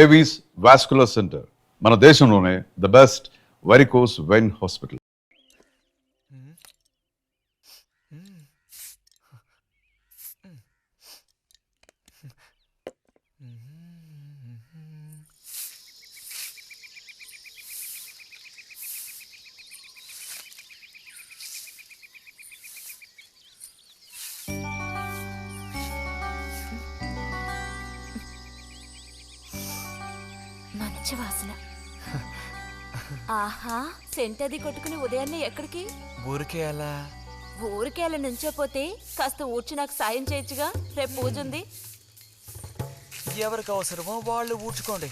Avis vascular centre మన దేశంలోనే the best varicose vein hospital. మంచి వాసన. ఆహా, సెంట్ అది కొట్టుకుని ఉదయాన్నే ఎక్కడికి? ఊరికే అలా. ఊరికే అలా నుంచోపోతే కాస్త ఊడ్చి నాకు సాయం చేయొచ్చుగా, రేపు పూజ ఉంది. ఎవరికి అవసరమో వాళ్ళు ఊడ్చుకోండి.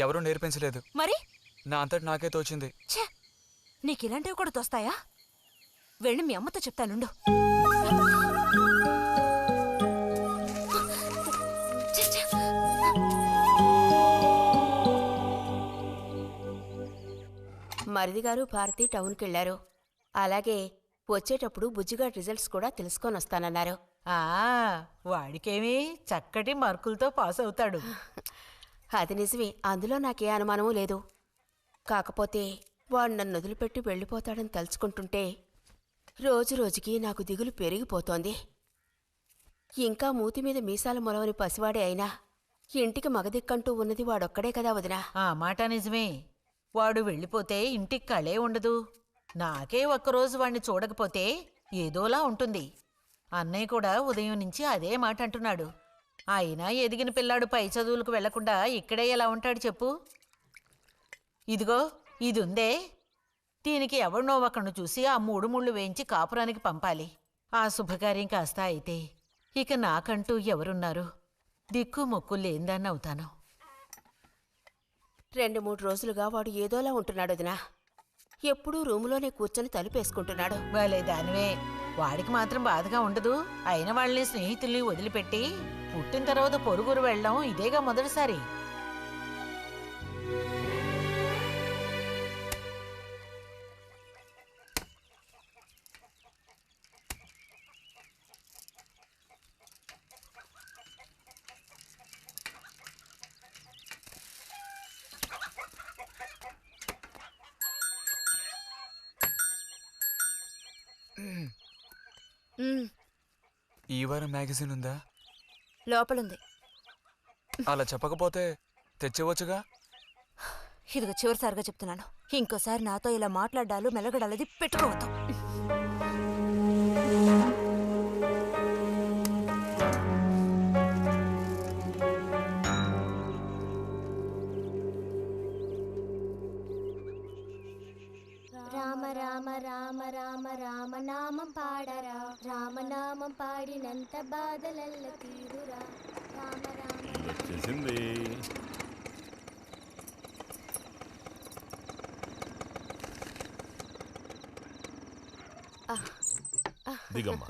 ఎవరూ నేర్పించలేదు, మరి నా అంతటి నాకే తోచింది. నీకు ఇలాంటివి కూడా తోస్తాయా? వెళ్ళి మీ అమ్మతో చెప్తానుండు. మరిది గారు భారతి టౌన్కి వెళ్లారు. అలాగే వచ్చేటప్పుడు బుజ్జిగాడి రిజల్ట్స్ కూడా తెలుసుకొని వస్తానన్నారు. వాడికేమీ చక్కటి మార్కులతో పాస్ అవుతాడు. అది నిజమే, అందులో నాకే అనుమానమూ లేదు. కాకపోతే వాడు నన్ను వదిలిపెట్టి వెళ్ళిపోతాడని తలుచుకుంటుంటే రోజు రోజుకి నాకు దిగులు పెరిగిపోతోంది. ఇంకా మూతి మీద మీసాల మొలవని పసివాడే అయినా ఇంటికి మగదిక్కంటూ ఉన్నది వాడొక్కడే కదా వదినా. ఆ మాట నిజమే. వాడు వెళ్ళిపోతే ఇంటికి కళే ఉండదు. నాకే ఒక్కరోజు వాణ్ణి చూడకపోతే ఏదోలా ఉంటుంది. అన్నయ్య కూడా ఉదయం నుంచి అదే మాట అంటున్నాడు. అయినా ఎదిగిన పిల్లాడు పై చదువులకు వెళ్లకుండా ఇక్కడే ఎలా ఉంటాడు చెప్పు? ఇదిగో ఇదుందే, దీనికి ఎవరినో ఒకను చూసి ఆ 3 ముళ్ళు వేయించి కాపురానికి పంపాలి. ఆ శుభకార్యం కాస్త అయితే ఇక నాకంటూ ఎవరున్నారు? దిక్కు మొక్కు లేందాన్ని అవుతాను. 2-3 రోజులుగా వాడు ఏదోలా ఉంటున్నాడు వదినా. ఎప్పుడూ రూములోనే కూర్చొని తలుపేసుకుంటున్నాడు. వాలే దానివే, వాడికి మాత్రం బాధగా ఉండదు. అయిన వాళ్ళని స్నేహితుల్ని వదిలిపెట్టి పుట్టిన తర్వాత పొరుగురు వెళ్ళడం ఇదేగా మొదటిసారి. ఈ వారం మ్యాగజైన్ ఉందా? లోపలుంది. అలా చెప్పకపోతే తెచ్చేవచ్చుగా. ఇదిగో చివరిసారిగా చెప్తున్నాను, ఇంకోసారి నాతో ఇలా మాట్లాడాలు మెలగడాలది పెట్టుకోవద్దు. రామ రామ రామ రామ రామనామం పాడరా, రామనామం పాడినంత బాధలల్ల తీరురా. రామ రామ వచ్చేసింది. దిగమ్మా.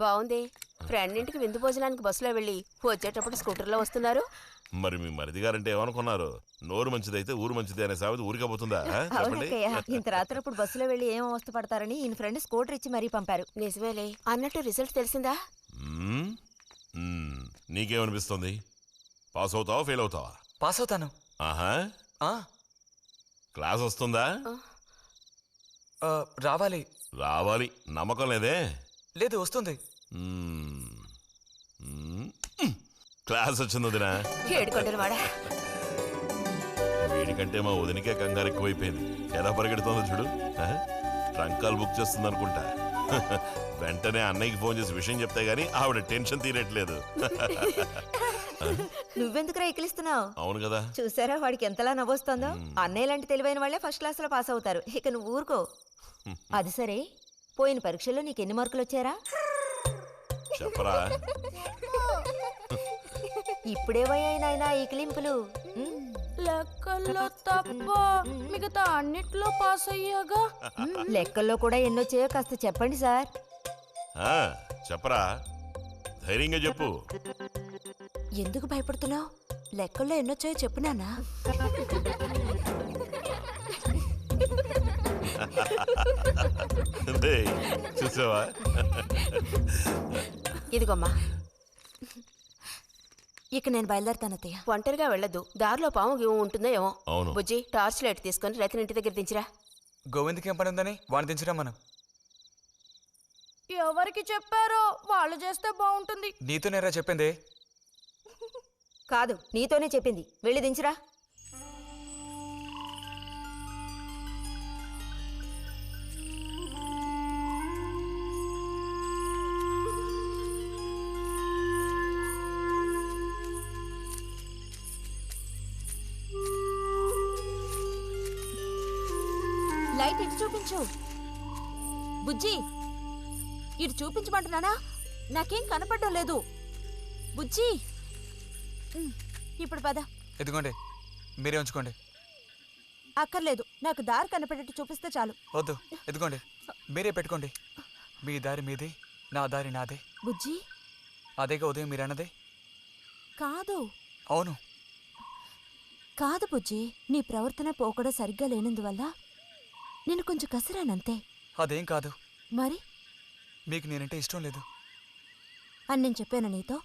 బావుంది. ఫ్రెండ్ ఇంటికి విందు భోజనానికి బస్సులో వెళ్ళి వచ్చేటప్పుడు స్కూటర్లో వస్తున్నారు. మరి మీ మరిది గారంటే ఏమనుకున్నారు? నోరు మంచిదైతే ఊరు మంచిది అనే సామెత ఊరికపోతుందా? చెప్పండి. ఇంత రాత్రప్పుడు బస్సులో వెళ్ళి ఏం అవస్థ పడతారని ఈయన ఫ్రెండ్ స్కూటర్ ఇచ్చి మరీ పంపారు. నిజమేలే. అన్నట్టు రిజల్ట్ తెలిసిందా? నీకేమనిపిస్తుంది? పాస్ అవుతావా ఫెయిల్ అవుతావా? పాస్ అవుతాను. ఆహా, క్లాస్ వస్తుందా? రావాలి. రావాలి. నమ్మకం లేదే? లేదు, వస్తుంది. క్లాస్ వచ్చింది వదినా. ఏడుకొండలవాడా, వీడికంటే మా వదినకే కంగారు ఎక్కువైపోయింది. ఎలా పరిగెడుతుందో చూడు. ట్రంకాలు బుక్ చేస్తుంది అనుకుంటా. వెంటనే అన్నయ్యకి ఫోన్ చేసి విషయం చెప్తే గానీ ఆవిడ టెన్షన్ తీరట్లేదు. నువ్వెందుకురా ఎక్కిలిస్తున్నావు? అవును కదా. చూసారా వాడికి ఎంతలా నవ్వొస్తుందో. అన్నయ్య లాంటి తెలివైన వాళ్ళే ఫస్ట్ క్లాస్ లో పాస్ అవుతారు. ఇక నువ్వు ఊరుకో. అది సరే, పోయిన పరీక్షల్లో నీకు ఎన్ని మార్కులు వచ్చారా? చెప్పరా. ఇప్పుడేవయ్యాయినా ఈ కిలింపులు? లెక్కల్లో తప్ప మిగతా అన్నిట్లో పాస్ అయ్యాగా. లెక్కల్లో కూడా ఎన్నొచ్చాయో కాస్త చెప్పండి సార్. చెప్పరా, ధైర్యంగా చెప్పు. ఎందుకు భయపడుతున్నావు? లెక్కల్లో ఎన్నొచ్చాయో చెప్పు నాన్నా. చూసావా? ఇదిగోమ్మా. ఇక నేను బయలుదేరుతాను అత్తయ్య. ఒంటరిగా వెళ్ళదు, దారిలో పాము గీము ఉంటుందో ఏమో. అవును. బుజ్జి, టార్చ్ లైట్ తీసుకొని రతిని ఇంటి దగ్గర దించిరా. గోవింద్కి ఏం పని ఉందని వాడిని దించరా మనం. ఎవరికి చెప్పారో వాళ్ళు చేస్తే బాగుంటుంది. నీతో నేరా చెప్పింది. కాదు, నీతోనే చెప్పింది. వెళ్ళి దించురా. లైట్ ఇటు చూపించు. బుజ్జి, ఇటు చూపించమంటున్నానా? నాకేం కనపడడం లేదు. బుజ్జి, ఇప్పుడు పద. ఎదుగోండి, మీరే ఉంచుకోండి. అక్కర్లేదు, నాకు దారి కనపడేట్టు చూపిస్తే చాలు. వద్దు, ఎదుగోండి, మీరే పెట్టుకోండి. మీ దారి మీది, నా దారి నాదే. బుజ్జి, అదేగా ఉదయం మీరు అన్నదే. కాదు. అవును. కాదు బుజ్జి, నీ ప్రవర్తన పోకడ సరిగ్గా లేనందువల్ల నేను కొంచెం కసిరానంతే. అదేం కాదు. మరి మీకు నేనంటే ఇష్టం లేదు అని నేను చెప్పాను నీతో?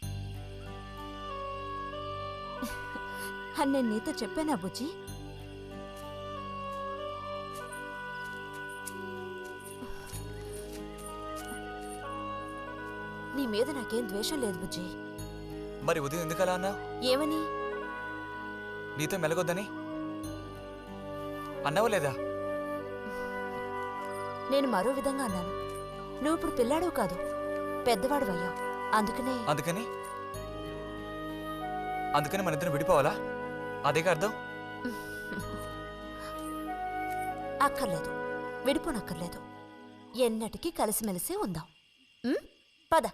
అని నేను నీతో చెప్పానా బుజ్జి? నీ మీద నాకేం ద్వేషం లేదు బుజ్జి. మరి ఉదయం ఎందుకలా అన్నావు? ఏమని? నీతో మెలగొద్దని అన్నావా లేదా? నేను మరో విధంగా అన్నాను. నువ్వు ఇప్పుడు పిల్లాడు కాదు, పెద్దవాడు అయ్యావు. అందుకని మన ఇద్దరం విడిపోవాలా? అదేగా అర్థం. అక్కర్లేదు, విడిపోనక్కర్లేదు. ఎన్నటికీ కలిసిమెలిసి ఉందాం. పద.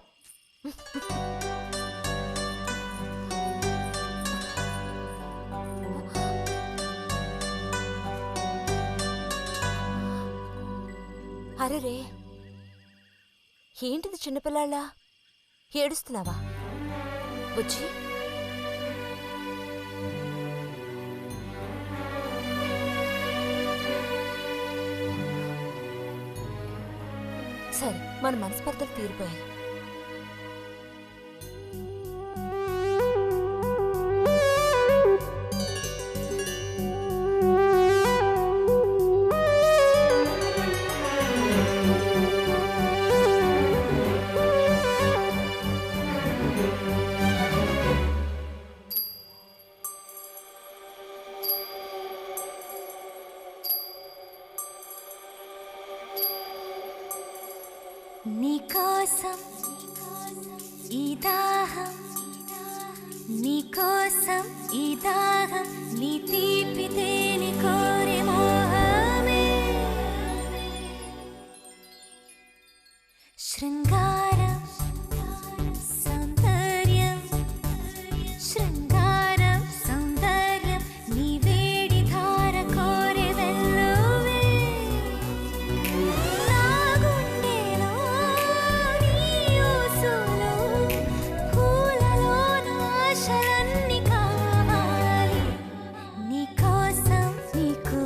అరెరే, ఏంటిది చిన్నపిల్లాళ్ళ ఏడుస్తున్నావా బుజ్జి? సరే, మన మనస్పర్ధలు తీరిపోయాయి. నీకోసం ఈ దాహం, నీకోసం ఈ దాహం, నీ తీపి తేనె కోరి మోహమే. శృంగారం సౌందర్యం, శృంగారం సౌందర్యం, నీ వేడి ధార కోరి వెల్లువే. నా గుండెలో నీ ఊసులో, పూలలో నా ఆశలన్నీ కావాలి. నీకోసం నీకోసం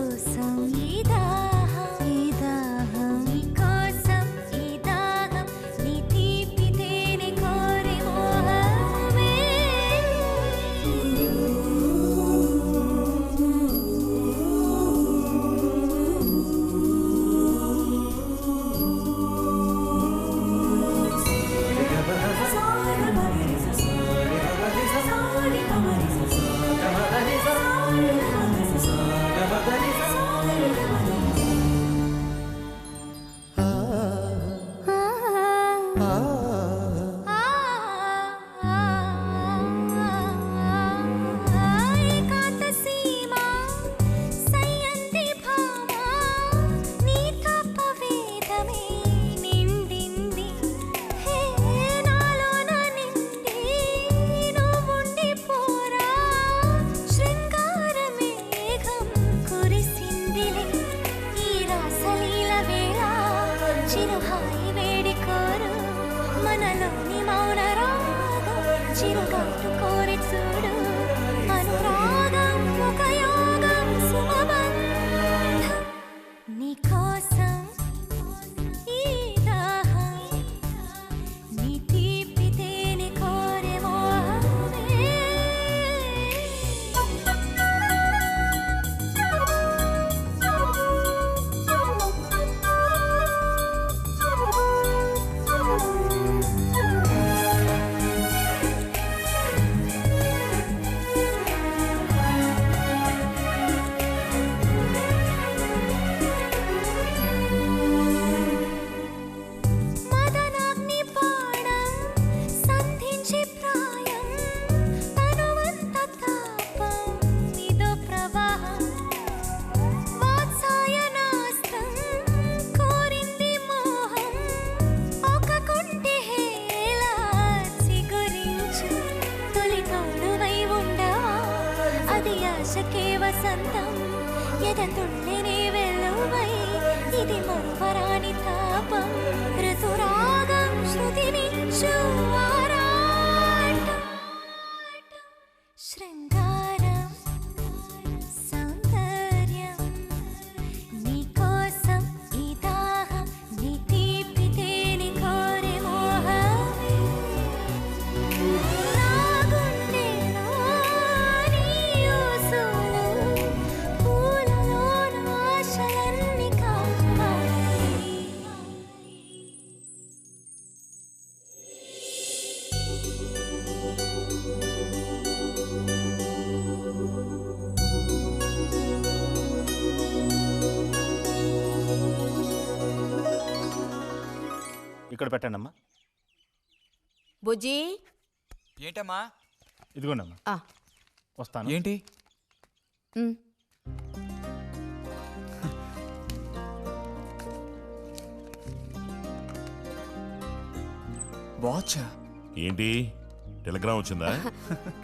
చిరుగాటు కోరి చూడు అనురాగం ఒక యోగం సుమబంధం నీకోసం ఈ దాహం నీ తీపి తేనె కోరే మోహమే మదనాగ్ని బాణం సంధించి ప్రాయం తనువంత తాపం ఇదో ప్రవాహం వాత్సాయనాస్తం కోరింది మోహం ఒక కొంటె హేళ చిగురించు తొలి తోడువై ఉండవా అది ఆశకే వసంతం ఎదతుళ్ళనే వెల్లువై ఇది మరువరాని తాపం ఋతురాగం శృతినిచ్చు ఆరాటం శృంగారం సౌందర్యం నీకోసం ఈ దాహం నీ తీపి తేనె కోరే మోహమే నా గుండెలో నీ ఊసులు పూలలోన ఆశలన్నీ కాపాడి ఇక్కడ పెట్టండి అమ్మా. బుజ్జి ఏంటమ్మా? ఇదిగోండి అమ్మా. ఆ, వస్తాను. ఏంటి? ఉమ్. వాచ్? ఏంటి టెలిగ్రామ్ వచ్చిందా?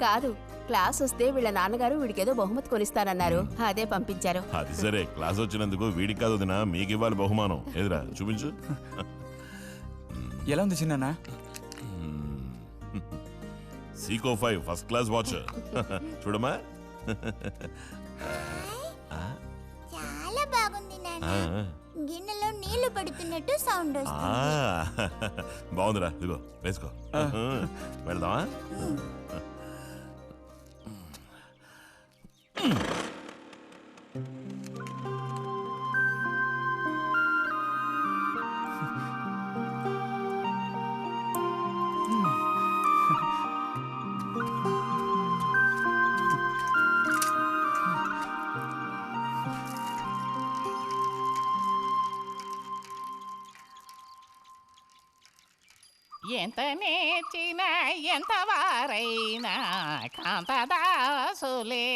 కాదు, క్లాస్ వస్తే వీళ్ళ నాన్నగారు వీడికేదో బహుమతి కొనిస్తానన్నారు, అదే పంపించారు. అది సరే, క్లాస్ వచ్చినందుకు వీడికి కాదు వదినా, మీకు ఇవ్వాలి బహుమానం. ఎదురా చూపించు. ఎలా ఉంది చిన్న? Seeko 5 first class watch. చూడమ్మా. చాలా బాగుంది నాన్న ఆ, గిన్నెలో నీళ్లు పడుతున్నట్టు సౌండ్ ఆ, వస్తుంది బాగుందిరా, ఇదిగో వేసుకో. వెళ్దామా? ఎంత నేర్చినా ఎంత వారైనా కాంతదాసులే.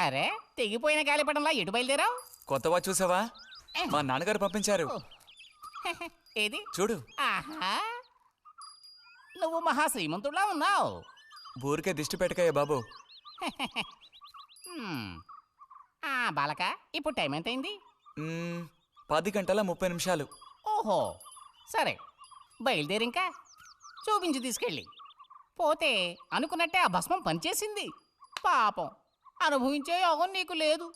అరే, తెగిపోయిన గాలిపటంలా ఎటు బయలుదేరావు? కొత్త వాచ్ చూసావా? మా నాన్నగారు పంపించారు. ఏది చూడు. ఆహా, నువ్వు మహా శ్రీమంతుడులా ఉన్నావు. ఊరికే దిష్టి పెట్టకయ్యా బాబు. బాలక, ఇప్పుడు టైం ఎంతైంది? 10:30 ఓహో, సరే, బయలుదేరింకా చూపించి తీసుకెళ్ళి. పోతే అనుకున్నట్టే ఆ భస్మం పనిచేసింది. పాపం, అనుభవించే యోగం నీకు లేదు.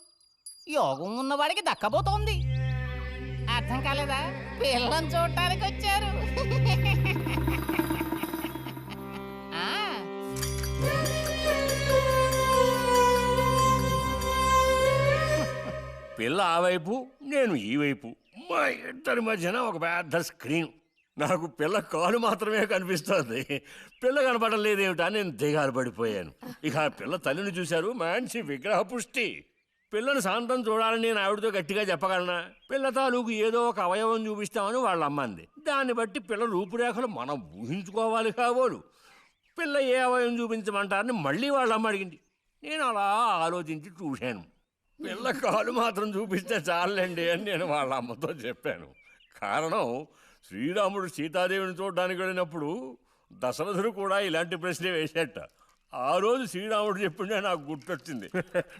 యోగం ఉన్నవాడికి దక్కబోతోంది. అర్థం కాలేదా? పిల్లని చూడటానికి వచ్చారు. ఆ, పిల్ల ఆ వైపు, నేను ఈ వైపు, మా ఇద్దరి మధ్యన ఒక పెద్ద స్క్రీన్. నాకు పిల్ల కాలు మాత్రమే కనిపిస్తోంది, పిల్ల కనపడడం లేదేమిటా నేను దిగాలు పడిపోయాను. ఇక ఆ పిల్ల తల్లిని చూశారు, మంచి విగ్రహ పుష్టి. పిల్లని శాంతం చూడాలని నేను ఆవిడతో గట్టిగా చెప్పగలనా? పిల్ల తాలూకు ఏదో ఒక అవయవం చూపిస్తామని వాళ్ళ అమ్మంది. దాన్ని బట్టి పిల్ల రూపురేఖలు మనం ఊహించుకోవాలి కాబోలు. పిల్ల ఏ అవయవం చూపించమంటారని మళ్ళీ వాళ్ళ అమ్మ అడిగింది. నేను అలా ఆలోచించి చూశాను. పిల్ల కాలు మాత్రం చూపిస్తే చాలండి అని నేను వాళ్ళ అమ్మతో చెప్పాను. కారణం, శ్రీరాముడు సీతాదేవిని చూడడానికి వెళ్ళినప్పుడు దశరథుడు కూడా ఇలాంటి ప్రశ్నే వేసేట. ఆ రోజు శ్రీరాముడు చెప్పిండే నాకు గుర్తొచ్చింది.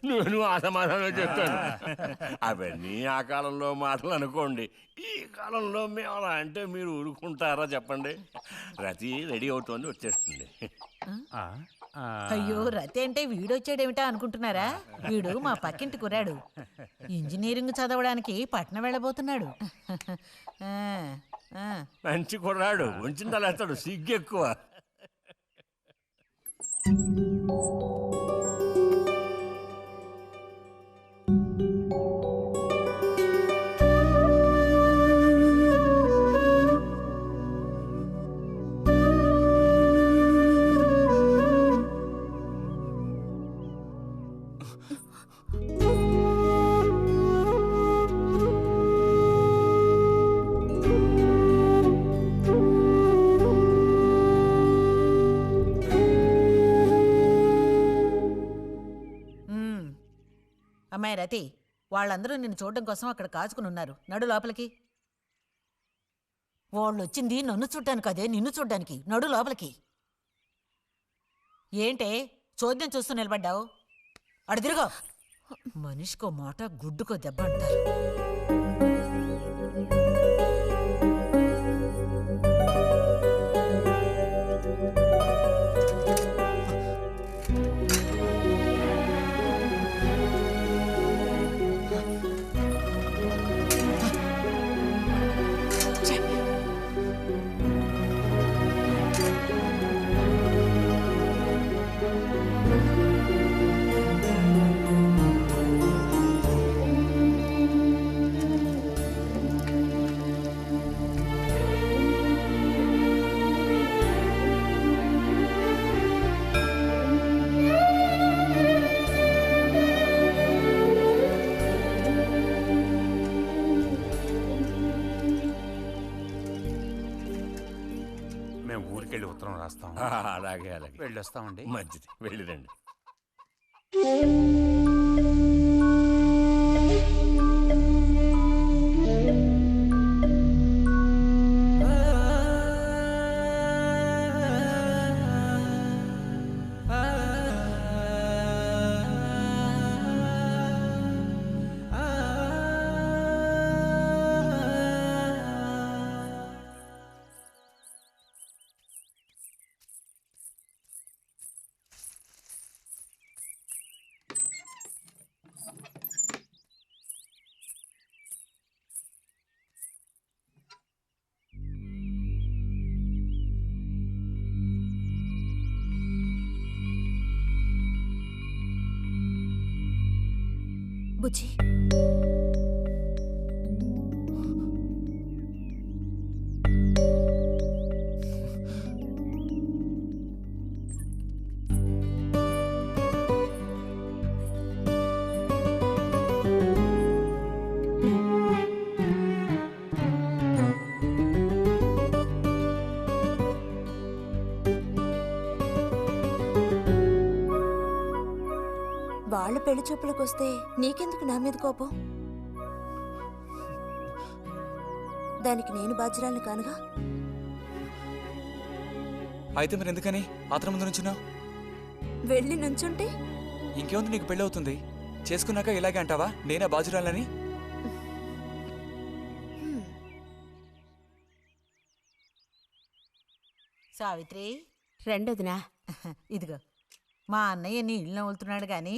నేను ఆ సమాధానం చెప్తాను. అవన్నీ ఆ కాలంలో మాటలు అనుకోండి. ఈ కాలంలో మేము అలా అంటే మీరు ఊరుకుంటారా చెప్పండి? రతి రెడీ అవుతోంది, వచ్చేస్తుంది. అయ్యో రతి అంటే వీడొచ్చాడేమిటా అనుకుంటున్నారా? వీడు మా పక్కింటి కుర్రాడు. ఇంజనీరింగ్ చదవడానికి పట్నం వెళ్ళబోతున్నాడు. ఆ, ఆ. మంచి కుర్రాడు, ఉంచిందా లేస్తాడు, సిగ్గెక్కువ. అమ్మాయి రతి, వాళ్ళందరూ నిన్ను చూడడం కోసం అక్కడ కాచుకుని ఉన్నారు. నడు లోపలికి. వాళ్ళు వచ్చింది నన్ను చూడ్డానికి అదే, నిన్ను చూడ్డానికి. నడు లోపలికి. ఏంటే చోద్యం చూస్తూ నిలబడ్డావు? అడు తిరుగు. మనిషికో మాట గుడ్డుకో దెబ్బ అంటారు. మేము ఊరికెళ్ళి ఉత్తరం రాస్తాం. అలాగే అలాగే, వెళ్ళొస్తామండి. మంచిది, వెళ్ళిరండి. బుజ్జి, వాళ్ళ పెళ్లి చూపులకు వస్తే నీకెందుకు నా మీద కోపం? దానికి నేను బాధ్యురాలిని కానుగా. అయితే మరి ఎందుకని ఆత్రం ముందు నుంచున్నావు? వెళ్ళి నుంచుంటే ఇంకేముంది, నీకు పెళ్ళి అవుతుంది. చేసుకున్నాక ఇలాగే అంటావా నేనే బాజురాలని? సావిత్రి, రెండోదినా, ఇదిగో మా అన్నయ్య నీ ఇల్లు నవ్వులుతున్నాడు గాని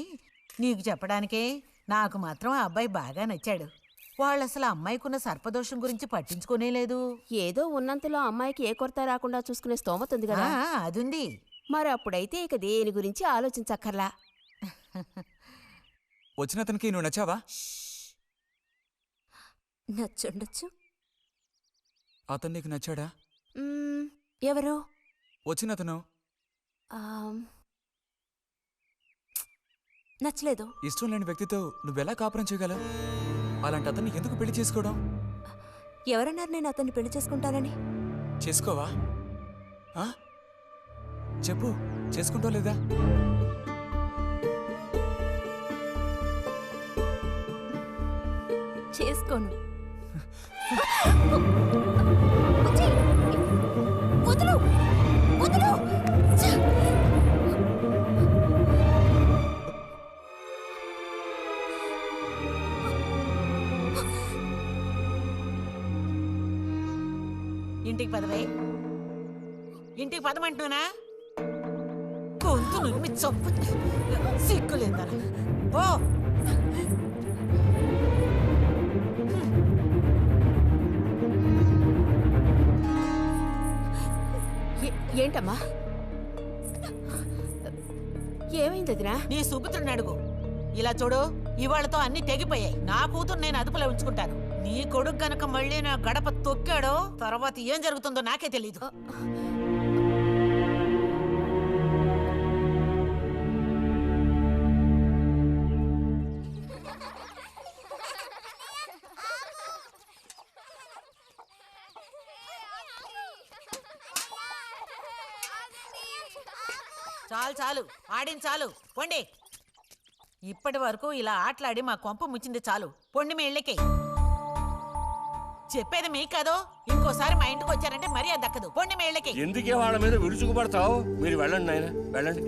నీకు చెప్పడానికే. నాకు మాత్రం ఆ అబ్బాయి బాగా నచ్చాడు. వాళ్ళు అసలు అమ్మాయికున్న సర్పదోషం గురించి పట్టించుకోనే లేదు. ఏదో ఉన్నంతలో అమ్మాయికి ఏ కొరత రాకుండా చూసుకునే స్తోమత ఉంది కదా. అదుంది. మరి అప్పుడైతే ఇక దేని గురించి ఆలోచించక్కర్లా. వచ్చిన అతనికి నువ్వు నచ్చావా? నచ్చుండొచ్చు. అతను నీకు నచ్చాడా? ఎవరు? వచ్చిన అతను నచ్చలేదు. ఇష్టం లేని వ్యక్తితో నువ్వెలా కాపురం చేయగలవు? అలాంటి అతన్ని ఎందుకు పెళ్లి చేసుకోవడం? ఎవరన్నారు నేను అతన్ని పెళ్లి చేసుకుంటానని? చేసుకోవా? చెప్పు, చేసుకుంటావు లేదా? చేసుకోను. ఇంటికి పదవే. ఇంటికి పదమంటున్నా గొంతు నువ్వు చంపు. సిగ్గులేదా ఓ. ఏంటమ్మా ఏమైంది వదినా? నీ సుపుత్రుని అడుగు. ఇలా చూడు, ఇవాళతో అన్ని తెగిపోయాయి. నా కూతురు నేను అదుపులో ఉంచుకుంటాను. నీ కొడుకు గనక మళ్ళీ నా గడప తొక్కాడో తర్వాత ఏం జరుగుతుందో నాకే తెలీదు. చాలు చాలు ఆడిన చాలు పొండి. ఇప్పటి వరకు ఇలా ఆటలాడి మా కొంప ముచ్చింది చాలు. పొండి మీ ఇళ్ళకి. చెప్పేది మీకు కాదో, ఇంకోసారి మా ఇంటికి వచ్చారంటే మర్యాద దక్కదు. పొండి మీ ఇళ్ళకి. ఎందుకే వాళ్ళ మీద విరుచుకుపడతావు? మీరు వెళ్ళండి నాయన, వెళ్ళండి.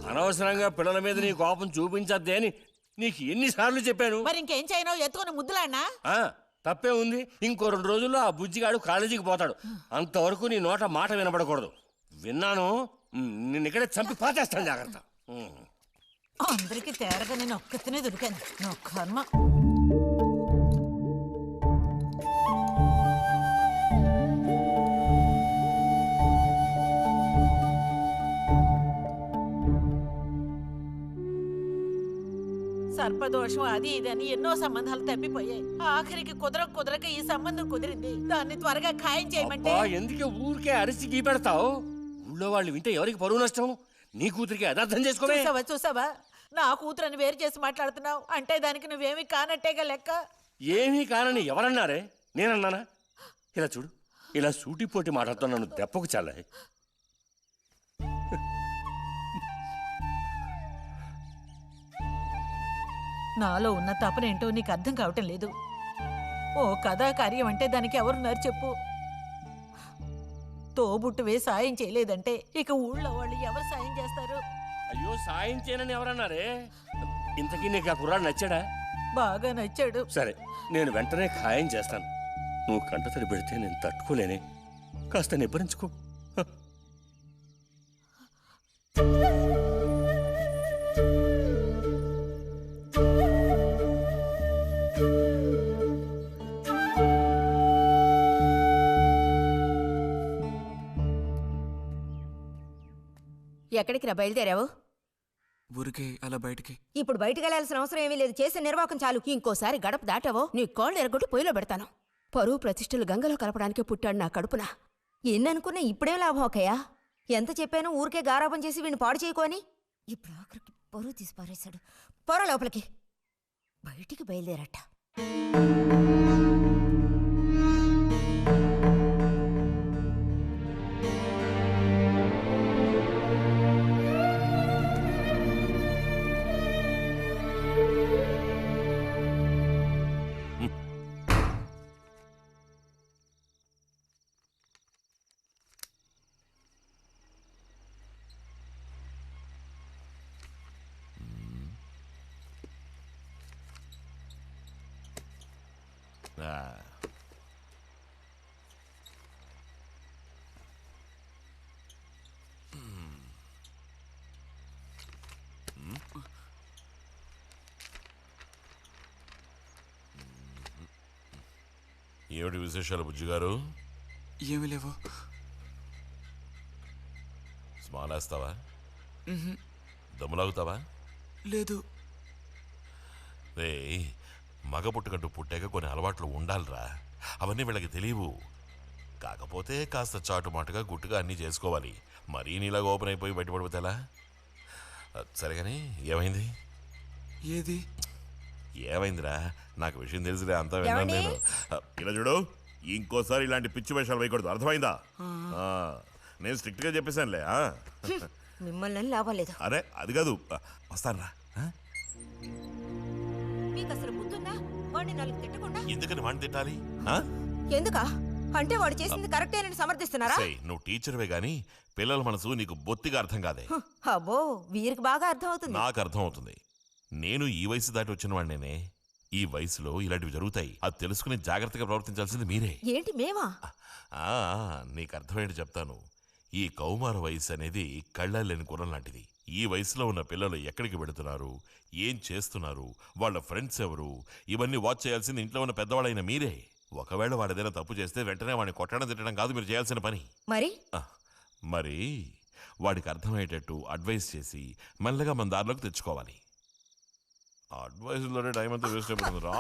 అనవసరంగా పిల్లల మీద నీ కోపం చూపించద్దే అని నీకు ఎన్నిసార్లు చెప్పాను. మరి ఇంకేం చేయను? ఎత్తుకుని ముద్దులాడినా? తప్పే ఉంది. ఇంకో 2 రోజుల్లో ఆ బుజ్జిగాడు కాలేజీకి పోతాడు. అంతవరకు నీ నోట మాట వినపడకూడదు. విన్నాను, నిన్ను ఇక్కడే చంపి పాచేస్తాను. జాగ్రత్త. అందరికీ తేరగా నేను ఒక్కతనే దొరికాను. నా కర్మ. సర్పదోషం అది ఇదని ఎన్నో సంబంధాలు తప్పిపోయాయి. ఆఖరికి కుదరక ఈ సంబంధం కుదిరింది. దాన్ని త్వరగా ఖాయం చేయమంటే. ఎందుకే ఊరికే అరిసి గీపెడతావు? ఊళ్ళో వాళ్ళు వింటే ఎవరికి పరువు నష్టం? నీ కూతురికి అదర్థం చేసుకోవే. చూసావా నా కూతురని వేరు చేసి మాట్లాడుతున్నావు అంటే దానికి నువ్వేమీ కానట్టేగా లెక్క. ఏమీ కానని ఎవరన్నారే? నేనన్నానా? ఇలా చూడు, ఇలా సూటిపోటి మాటలతో నన్ను దెప్పకు చాలే. నాలో ఉన్న తపనేంటో నీకు అర్థం కావటం లేదు. ఓ కథా కార్యం అంటే దానికి ఎవరున్నారు చెప్పు? తోబుట్టువే సాయం చేయలేదంటే ఇక ఊళ్ళో వాళ్ళు ఎవరు సాయం చేస్తారు? అయ్యో, సాయం చేయనని ఎవరన్నారే? ఇంతకీ నీకు ఆ కుర్రాడు నచ్చాడా? బాగా నచ్చాడు. సరే, నేను వెంటనే ఖాయం చేస్తాను. నువ్వు కంటతడి పెడితే నేను తట్టుకోలేనే. కాస్త నిబ్బరించుకో. ఎక్కడికి రా బయలుదేరావు? ఊరికే అలా బయటికి. ఇప్పుడు బయటికి వెళ్ళాల్సిన అవసరం ఏమీ లేదు. చేసిన నిర్వాహకం చాలు. ఇంకోసారి గడప దాటావో నీ కాళ్ళు ఎరగొట్టి పొయ్యిలో పెడతాను. పరువు ప్రతిష్టలు గంగలో కలపడానికి పుట్టాడు నా కడుపున. ఎన్ననుకున్నా ఇప్పుడేం లాభం ఒకయ్యా? ఎంత చెప్పాను ఊరికే గారాపం చేసి వీడిని పాడు చేయకోని. ఇప్పుడు ఆఖరికి పరువు తీసి పారేశాడు. పొర లోపలికి. బయటికి బయలుదేరట. ఏమిటి విశేషాలు బుజ్జిగారు? ఏమీ లేవు. స్మాలేస్తావా? దమ్ములాగుతావా? లేదు. రే, మగ పుట్టుకంటూ పుట్టాక కొన్ని అలవాట్లు ఉండాలిరా. అవన్నీ వీళ్ళకి తెలియవు. కాకపోతే కాస్త చాటుమాటుగా గుట్టుగా అన్నీ చేసుకోవాలి. మరీ నీలాగా ఓపెన్ అయిపోయి బయటపడిపోతే ఎలా? సరే కానీ ఏమైంది? ఏది ఏమైందిరా? నాకు విషయం తెలిసిలే, అంతా విన్నాను నేను. ఇలా చూడు, ఇంకోసారి ఇలాంటి పిచ్చి వేషాలు వేయకూడదు, అర్థమైందా? నేను స్ట్రిక్ట్ గా చెప్పేశానులే. మిమ్మల్ని లాభం లేదు. అరే అది కాదు, వస్తానురా. మీకు అసలు బుద్ధుందా? వాడిని 4 తిట్టకుండా. ఎందుకని వాడిని తిట్టాలి? ఎందుకా? అంటే వాడు చేసింది కరెక్టేనని సమర్థిస్తున్నారా? నువ్వు టీచర్వే గాని పిల్లల మనసు నీకు బొత్తిగా అర్థం కాదే. అబ్బో, వీరికి బాగా అర్థం అవుతుంది. నాకు అర్థం అవుతుంది. నేను ఈ వయసు దాటి వచ్చిన వాడినేనే. ఈ వయసులో ఇలాంటివి జరుగుతాయి. అది తెలుసుకుని జాగ్రత్తగా ప్రవర్తించాల్సింది మీరే. ఏంటి మేమా? ఆ, నీకు అర్థమేంటి చెప్తాను. ఈ కౌమార వయసు అనేది కళ్ళలేని గుర్రం లాంటిది. ఈ వయసులో ఉన్న పిల్లలు ఎక్కడికి వెళుతున్నారు, ఏం చేస్తున్నారు, వాళ్ళ ఫ్రెండ్స్ ఎవరు, ఇవన్నీ వాచ్ చేయాల్సింది ఇంట్లో ఉన్న పెద్దవాళ్ళైన మీరే. ఒకవేళ వాడేదైనా తప్పు చేస్తే వెంటనే వాడిని కొట్టడం తిట్టడం కాదు మీరు చేయాల్సిన పని. మరి వాడికి అర్థమయ్యేటట్టు అడ్వైస్ చేసి మెల్లగా మన దారిలోకి తెచ్చుకోవాలి. అడ్వైస్లోనే టైం అంతా వేస్ట్ అయిపోతుంది రా.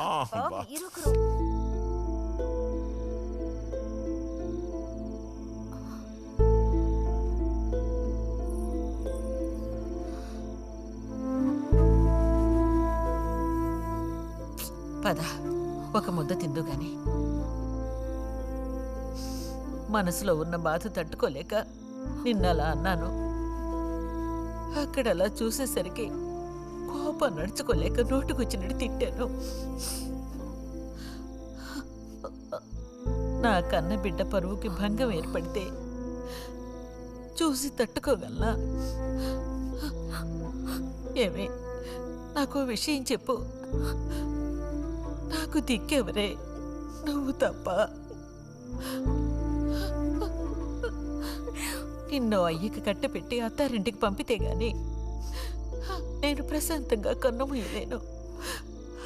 పద, ఒక ముద్ద తిందు గాని. మనసులో ఉన్న బాధ తట్టుకోలేక నిన్నలా అన్నాను. అక్కడలా చూసేసరికి కోపం నడుచుకోలేక నోటుకొచ్చినట్టు తిట్టాను. నా కన్న బిడ్డ పరువుకి భంగం ఏర్పడితే చూసి తట్టుకోగలనా? ఏమే, నాకు విషయం చెప్పు. నాకు దిక్కెవరే? నువ్వు తప్ప. నిన్నో అయ్యకి కట్టపెట్టి అత్తారింటికి పంపితే గాని నేను ప్రశాంతంగా కన్ను మూయలేను.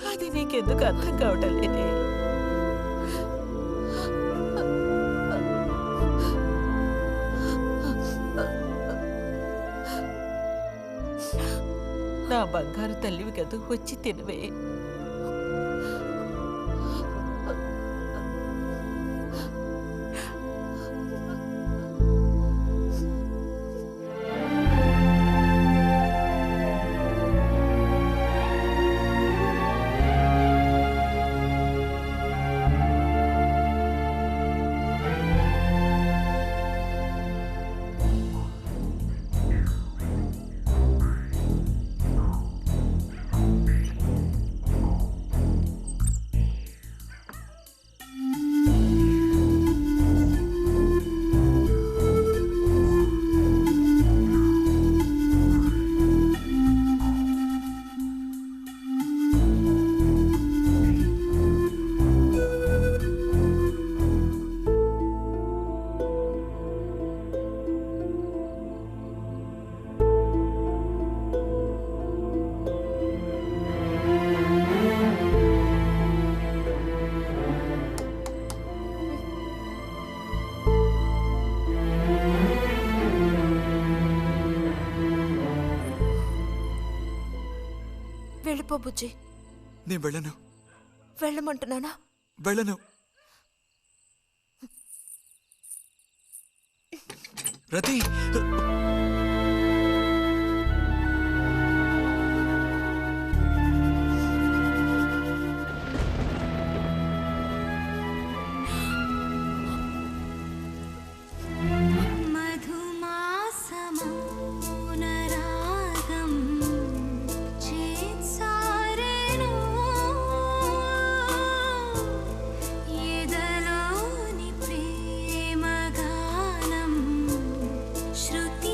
అది నీకెందుకు అర్థం కావటం లేదే? నా బంగారు తల్లివి కదూ, వచ్చి తినవే. వెళ్ళిపో బుజ్జి. నేను వెళ్ళను. వెళ్ళమంటున్నానా? వెళ్ళను. రతి, శృతి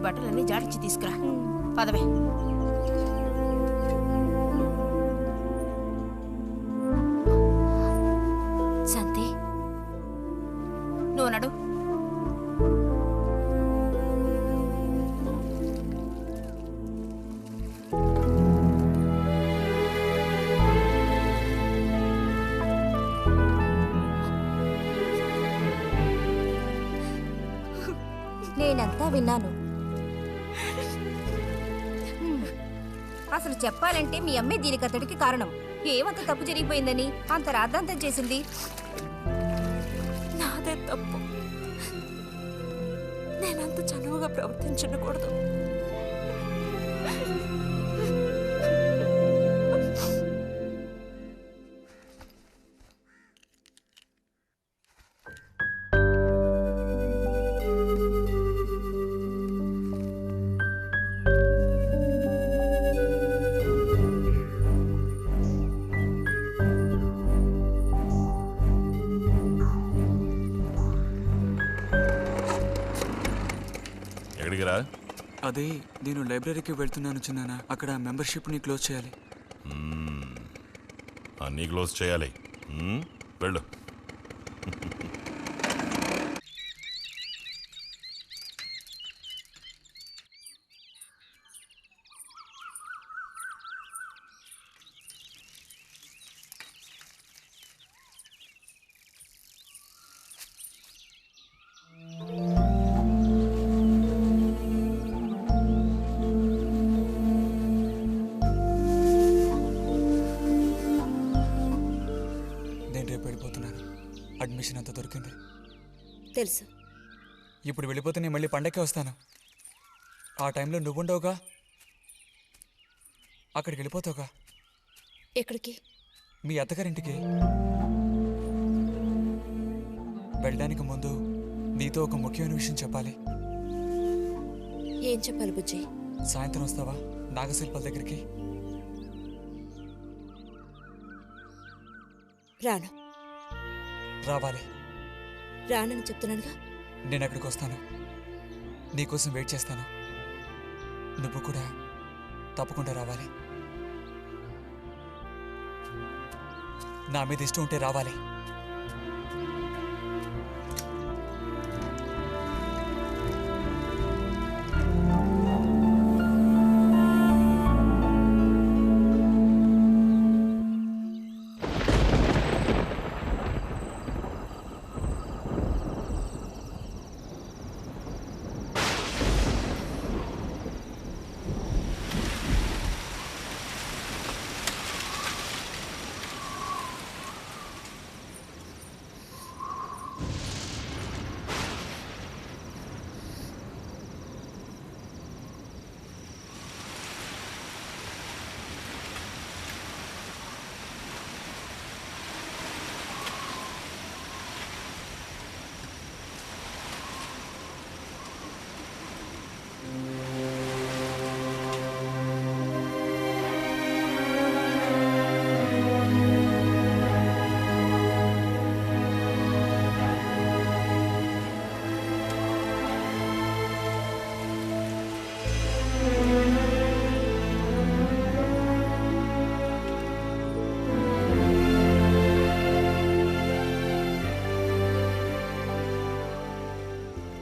బట్టలన్నీ జాడించి తీసుకురా. పదవే. శాంతి, నువ్వు నడు. నేనంతా విన్నాను. అసలు చెప్పాలంటే మీ అమ్మే దీనికి అతడికి కారణం. ఏమంత తప్పు జరిగిపోయిందని అంత రాద్ధాంతం చేసింది? నాదే తప్పు. నేనంత చనువుగా ప్రవర్తించకూడదు. ఎక్కడికి రా? అదే నేను లైబ్రరీకి వెళ్తున్నాను చిన్నానా. అక్కడ మెంబర్షిప్ని క్లోజ్ చేయాలి. అన్నీ క్లోజ్ చేయాలి. వెళ్ళు. అడ్మిషన్ అంతా దొరికింది. తెలుసు. ఇప్పుడు వెళ్ళిపోతే నేను మళ్ళీ పండక్కే వస్తాను. ఆ టైంలో నువ్వుండవుగా, అక్కడికి వెళ్ళిపోతావుగా. ఎక్కడికి? మీ అత్తగారింటికి. వెళ్ళడానికి ముందు నీతో ఒక ముఖ్యమైన విషయం చెప్పాలి. ఏం చెప్పాలి బుజ్జి? సాయంత్రం వస్తావా నాగశిల్పాల దగ్గరికి? రాను. రావాలి. రానని చెప్తున్నానుగా. నేను అక్కడికి వస్తాను, నీకోసం వెయిట్ చేస్తాను. నువ్వు కూడా తప్పకుండా రావాలి. నా మీద ఇష్టం ఉంటే రావాలి.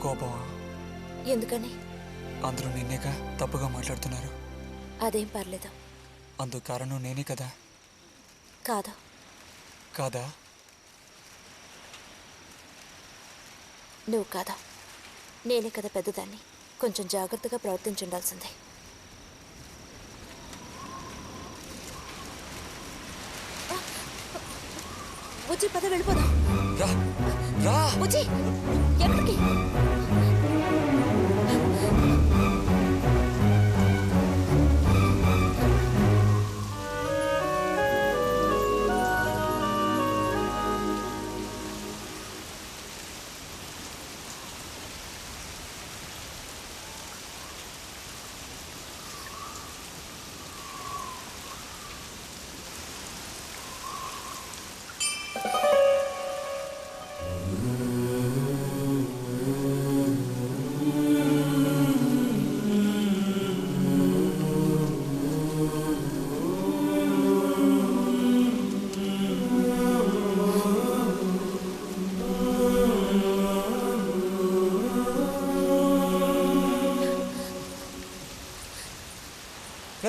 కోపమా? ఎందుకని? అందరూ నిన్నేగా తప్పుగా మాట్లాడుతున్నారు. అదేం పర్లేదు. అందుకు కారణం నేనే కదా. కాదా? కాదా? నువ్వు కాదా, నేనే కదా పెద్దదాన్ని. కొంచెం జాగ్రత్తగా ప్రవర్తించుండాల్సిందే. బుజ్జి పద వెళ్ళిపోదాం. రా రా. బుజ్జి ఎక్కడికి?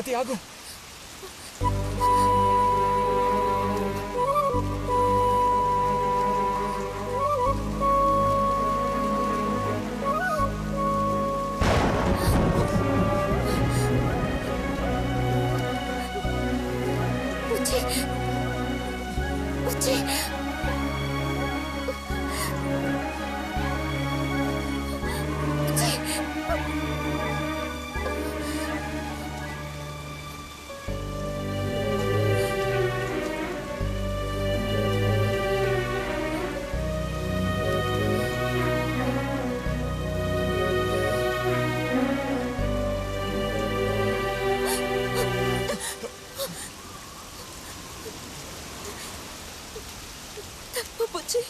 స్వాతి ఆగు. బుజ్జి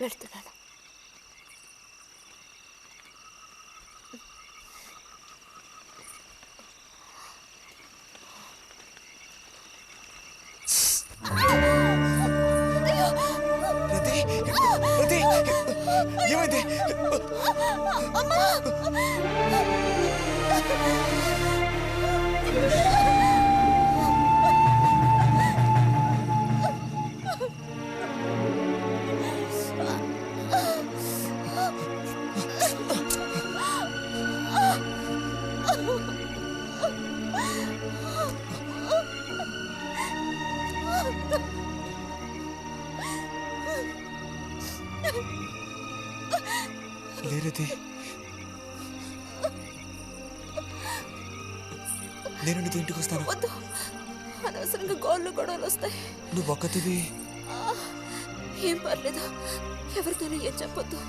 వెళ్తున్నాను. ఏమైంది? లేరది, నేను నీతో ఇంటికి వస్తాను. వద్దు, అనవసరంగా గోళ్ళు గొడవలు వస్తాయి. నువ్వు ఒక్కతివి. ఏం పర్లేదు, ఎవరితోనూ ఏం చెప్పొద్దు.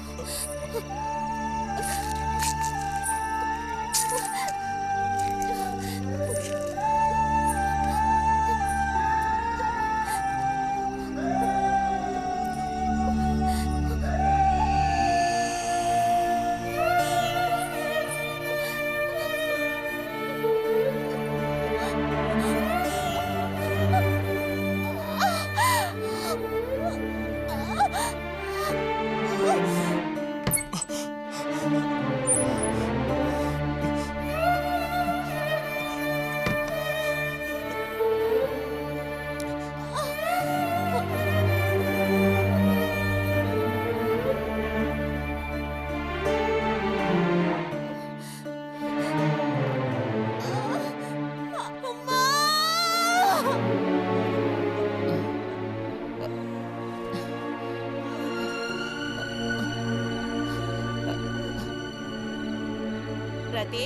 రతి,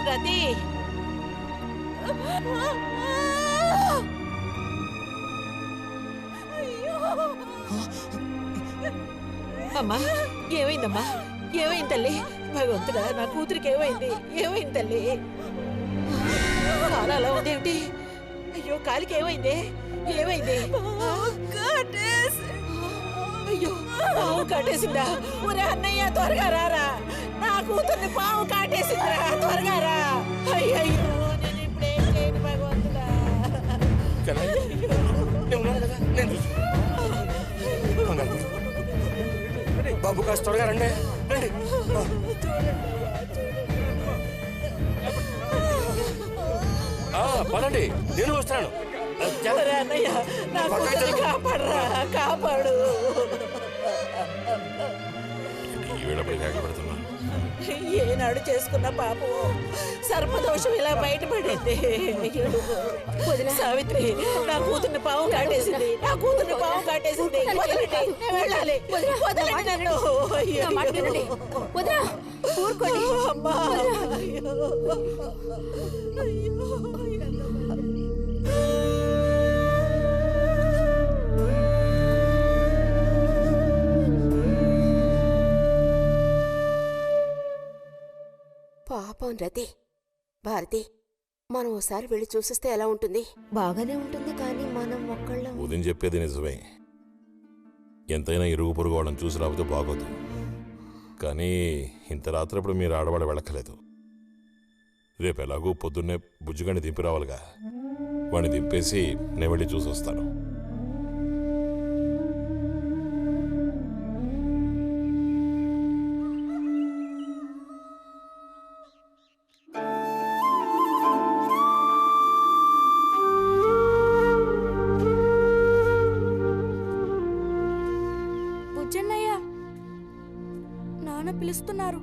రతి, అమ్మా ఏమైందమ్మా? ఏమైంది తల్లి? భగవంతుడా, నా కూతురికి ఏమైంది? ఏమైంది తల్లి? కాలు అలా ఉందేమిటి? అయ్యో, కాలికి ఏమైంది? ఏమైంది? అయ్యో, పాము కాటేసిందా? ఒరే అన్నయ్య, త్వరగా రారా, నా కూతుర్ని పాము కాటేసిందిరా, త్వరగా రా. అయ్యో, నేను ఇప్పుడేం చేయను భగవంతుడా. బాబు కాస్త త్వరగా రండి, రండి. పదండి, నేను వస్తాను. ఒరే అన్నయ్య, నా కూతుర్ని కాపాడరా, కాపాడు. ఏనాడు చేసుకున్న పాపం సర్పదోషం ఇలా బయటపడింది. సావిత్రి, నా కూతుర్ని పాము కాటేసింది, నా కూతుర్ని పాము కాటేసింది. వదలండి, నేను వెళ్ళాలి. వదలండి నన్ను. ఊరుకోండి అమ్మా. పాపం రతి. భారతి, మనం ఓసారి వెళ్ళి చూసిస్తే ఎలా ఉంటుంది? బాగానే ఉంటుంది, కానీ మనం ఒక్కళ్ళం. ఉదయం చెప్పేది నిజమే. ఎంతైనా ఇరుగు పొరుగు వాళ్ళని చూసి రాకపోతే బాగోదు. కానీ ఇంత రాత్రప్పుడు మీరు ఆడవాడ వెళ్ళక్కలేదు. రేపు ఎలాగూ పొద్దున్నే బుజ్జిగాని దింపి రావాలిగా. వాడిని దింపేసి నేను వెళ్ళి చూసి వస్తాను. నాన్న పిలుస్తున్నారు.